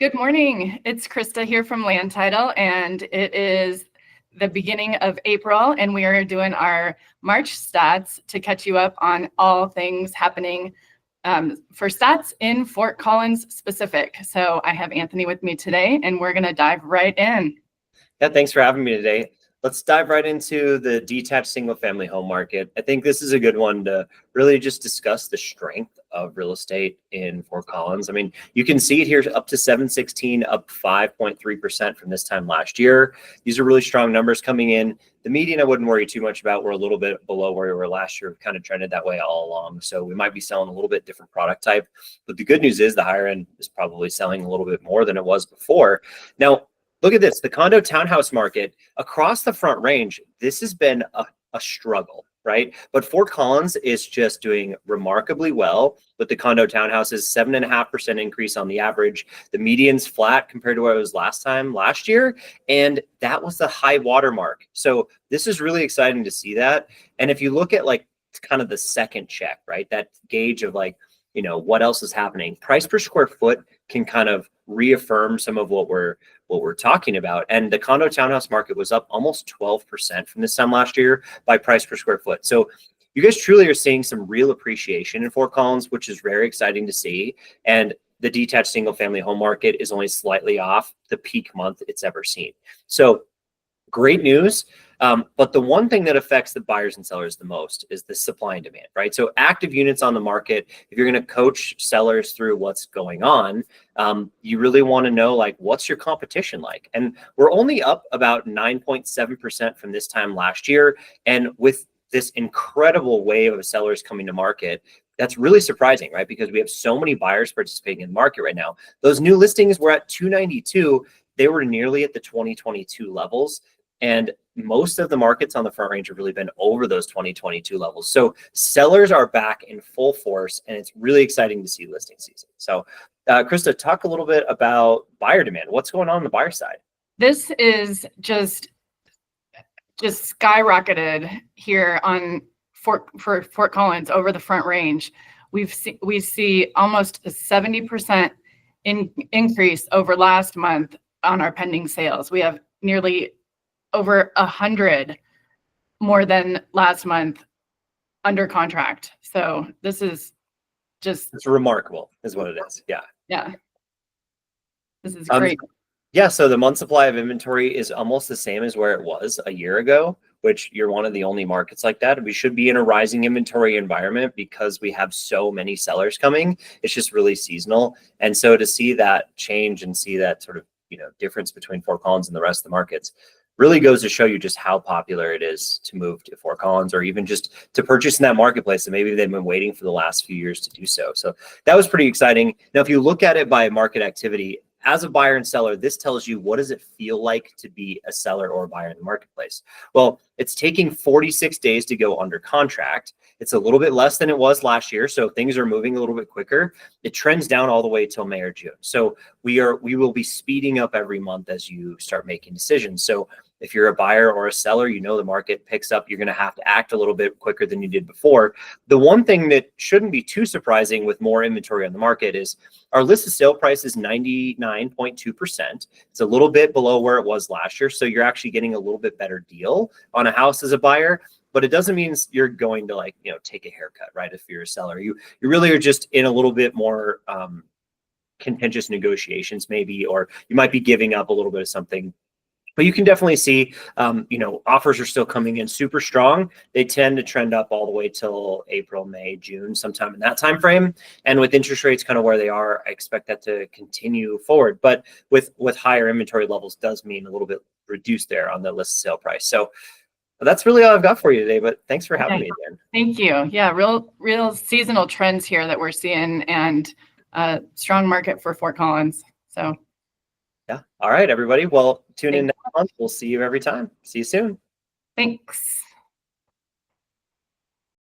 Good morning. It's Krista here from Land Title, and it is the beginning of April, and we are doing our March stats to catch you up on all things happening for stats in Fort Collins specific. So I have Anthony with me today, and we're going to dive right in. Yeah, thanks for having me today. Let's dive right into the detached single-family home market. I think this is a good one to really just discuss the strength of real estate in Fort Collins. I mean, you can see it here up to 716, up 5.3% from this time last year. These are really strong numbers coming in. The median I wouldn't worry too much about. We're a little bit below where we were last year. We've kind of trended that way all along. So we might be selling a little bit different product type. But the good news is the higher end is probably selling a little bit more than it was before. Now, look at this, the condo townhouse market across the Front Range. This has been a struggle, right? But Fort Collins is just doing remarkably well with the condo townhouses, 7.5% increase on the average. The median's flat compared to where it was last year. And that was the high water mark. So this is really exciting to see that. And if you look at like kind of the second check, right? That gauge of like, you know, what else is happening? Price per square foot can kind of reaffirm some of what we're talking about. And the condo townhouse market was up almost 12% from this time last year by price per square foot. So you guys truly are seeing some real appreciation in Fort Collins, which is very exciting to see. And the detached single family home market is only slightly off the peak month it's ever seen. So great news. But the one thing that affects the buyers and sellers the most is the supply and demand, right? So active units on the market, if you're going to coach sellers through what's going on, you really want to know, like, what's your competition like? And we're only up about 9.7% from this time last year. And with this incredible wave of sellers coming to market, that's really surprising, right? Because we have so many buyers participating in the market right now. Those new listings were at 292. They were nearly at the 2022 levels. And most of the markets on the Front Range have really been over those 2022 levels. So sellers are back in full force, and it's really exciting to see listing season. So Krista, talk a little bit about buyer demand. What's going on the buyer side? This is just skyrocketed here on for Fort Collins over the Front Range. We see almost a 70% increase over last month on our pending sales. We have nearly over 100 more than last month under contract. So this is it's remarkable is what it is. Yeah. This is great. Yeah, so the month supply of inventory is almost the same as where it was a year ago, which you're one of the only markets like that. We should be in a rising inventory environment because we have so many sellers coming. It's just really seasonal. And so to see that change and see that sort of, you know, difference between Fort Collins and the rest of the markets really goes to show you just how popular it is to move to Fort Collins, or even just to purchase in that marketplace. And maybe they've been waiting for the last few years to do so. So that was pretty exciting. Now, if you look at it by market activity, as a buyer and seller, this tells you, what does it feel like to be a seller or a buyer in the marketplace? Well, it's taking 46 days to go under contract. It's a little bit less than it was last year, so things are moving a little bit quicker. It trends down all the way till May or June. So we will be speeding up every month as you start making decisions. So if you're a buyer or a seller, you know the market picks up, you're going to have to act a little bit quicker than you did before. The one thing that shouldn't be too surprising with more inventory on the market is our listed sale price is 99.2%. It's a little bit below where it was last year. So you're actually getting a little bit better deal on a house as a buyer, but it doesn't mean you're going to, like, you know, take a haircut, right? If you're a seller, you really are just in a little bit more contentious negotiations maybe, or you might be giving up a little bit of something. But you can definitely see, you know, offers are still coming in super strong. They tend to trend up all the way till April, May, June, sometime in that time frame. And with interest rates kind of where they are, I expect that to continue forward. But with higher inventory levels does mean a little bit reduced there on the list sale price. So that's really all I've got for you today. But thanks for having me again. Thank you. Yeah, real seasonal trends here that we're seeing, and strong market for Fort Collins. So. Yeah. All right, everybody. Well, tune in next month. We'll see you every time. See you soon. Thanks.